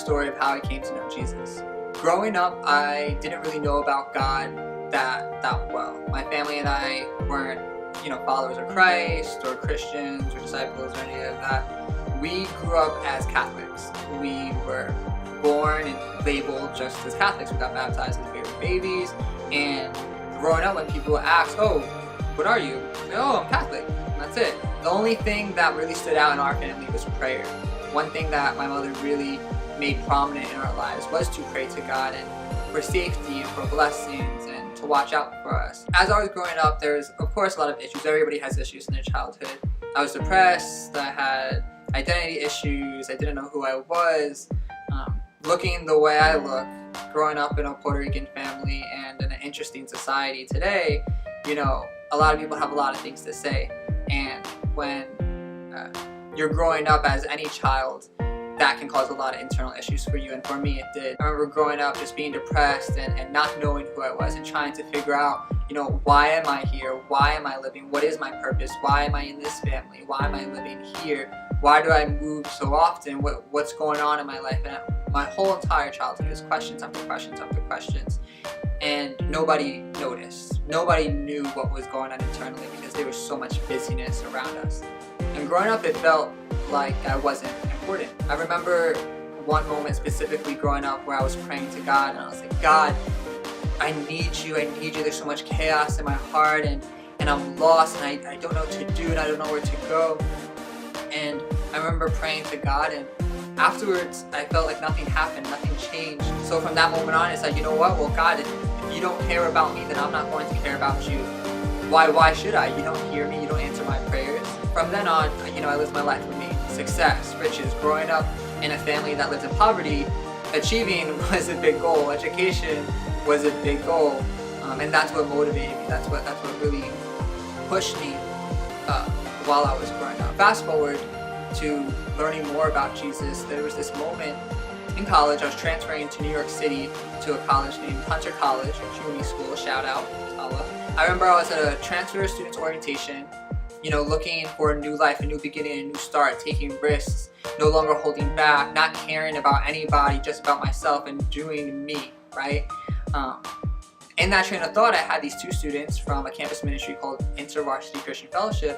story of how I came to know Jesus. Growing up, I didn't really know about God that well. My family and I weren't, followers of Christ or Christians or disciples or any of that. We grew up as Catholics. We were born and labeled just as Catholics. We got baptized as babies, and growing up, when people ask, "Oh, what are you?" "Oh, I'm Catholic." And that's it. The only thing that really stood out in our family was prayer. One thing that my mother really made prominent in our lives was to pray to God and for safety and for blessings and to watch out for us. As I was growing up, there's of course a lot of issues. Everybody has issues in their childhood. I was depressed, I had identity issues, I didn't know who I was. Looking the way I look, growing up in a Puerto Rican family and in an interesting society today, a lot of people have a lot of things to say. And when you're growing up as any child, that can cause a lot of internal issues for you, and for me it did. I remember growing up just being depressed and not knowing who I was and trying to figure out, why am I here? Why am I living? What is my purpose? Why am I in this family? Why am I living here? Why do I move so often? What's going on in my life? And my whole entire childhood is questions after questions after questions. And nobody noticed. Nobody knew what was going on internally because there was so much busyness around us. And growing up, it felt like I wasn't important. I remember one moment specifically growing up where I was praying to God and I was like, "God, I need you, there's so much chaos in my heart and I'm lost and I don't know what to do and I don't know where to go." And I remember praying to God, and afterwards I felt like nothing happened, nothing changed. So from that moment on, it's like, well, God, if you don't care about me, then I'm not going to care about you. Why should I? You don't hear me, you don't answer my prayers. From then on, I lived my life with me. Success, riches, growing up in a family that lived in poverty, achieving was a big goal. Education was a big goal, and that's what motivated me. That's what really pushed me while I was growing up. Fast forward to learning more about Jesus, there was this moment in college. I was transferring to New York City to a college named Hunter College, a CUNY school, shout out, Tala. I remember I was at a transfer students orientation, looking for a new life, a new beginning, a new start, taking risks, no longer holding back, not caring about anybody, just about myself and doing me, right? In that train of thought, I had these two students from a campus ministry called InterVarsity Christian Fellowship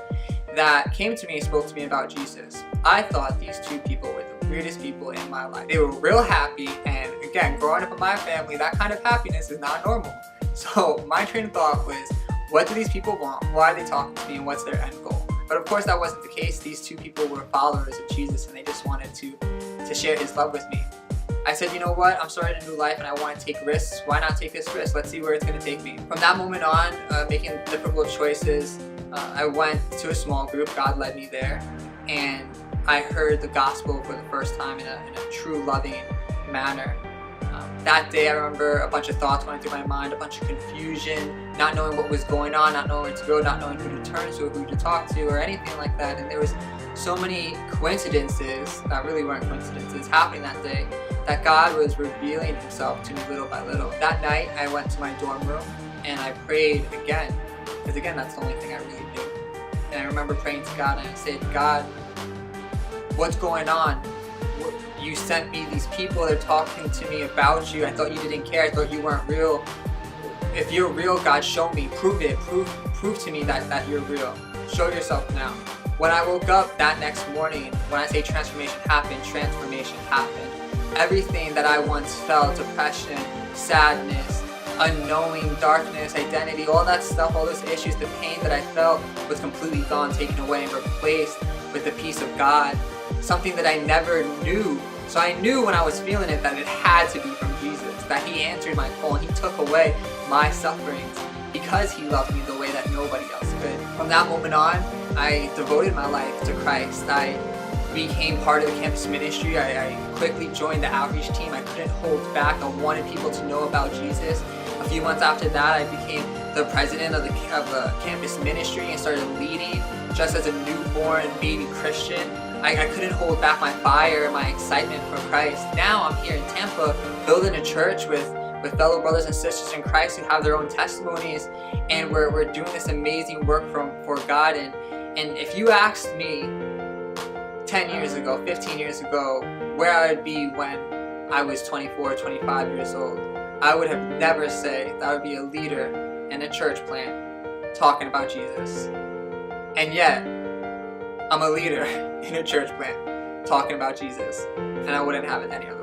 that came to me and spoke to me about Jesus. I thought these two people were the weirdest people in my life. They were real happy, and again, growing up in my family, that kind of happiness is not normal. So my train of thought was, what do these people want? Why are they talking to me, and what's their end goal? But of course that wasn't the case. These two people were followers of Jesus and they just wanted to share his love with me. I said, you know what, I'm starting a new life and I want to take risks. Why not take this risk? Let's see where it's going to take me. From that moment on, making difficult choices, I went to a small group. God led me there, and I heard the gospel for the first time in a true loving manner. That day I remember a bunch of thoughts going through my mind, a bunch of confusion, not knowing what was going on, not knowing where to go, not knowing who to turn to, who to talk to, or anything like that. And there was so many coincidences that really weren't coincidences happening that day, that God was revealing himself to me little by little. That night I went to my dorm room and I prayed again, because again, that's the only thing I really do. And I remember praying to God and I said, "God, what's going on? You sent me these people, they're talking to me about you. I thought you didn't care, I thought you weren't real. If you're real, God, show me, prove it, prove to me that you're real. Show yourself now." When I woke up that next morning, when I say transformation happened, transformation happened. Everything that I once felt, depression, sadness, unknowing, darkness, identity, all that stuff, all those issues, the pain that I felt was completely gone, taken away, and replaced with the peace of God. Something that I never knew. So I knew when I was feeling it that it had to be from Jesus, that he answered my call and he took away my sufferings because he loved me the way that nobody else could. From that moment on, I devoted my life to Christ. I became part of the campus ministry. I quickly joined the outreach team. I couldn't hold back. I wanted people to know about Jesus. A few months after that, I became the president of the campus ministry and started leading just as a newborn baby Christian. I couldn't hold back my fire, my excitement for Christ. Now I'm here in Tampa building a church with fellow brothers and sisters in Christ who have their own testimonies, and we're doing this amazing work for God. And if you asked me 10 years ago, 15 years ago, where I would be when I was 24, 25 years old, I would have never said that I would be a leader in a church plant talking about Jesus. And yet, I'm a leader in a church plant talking about Jesus, and I wouldn't have it any other way.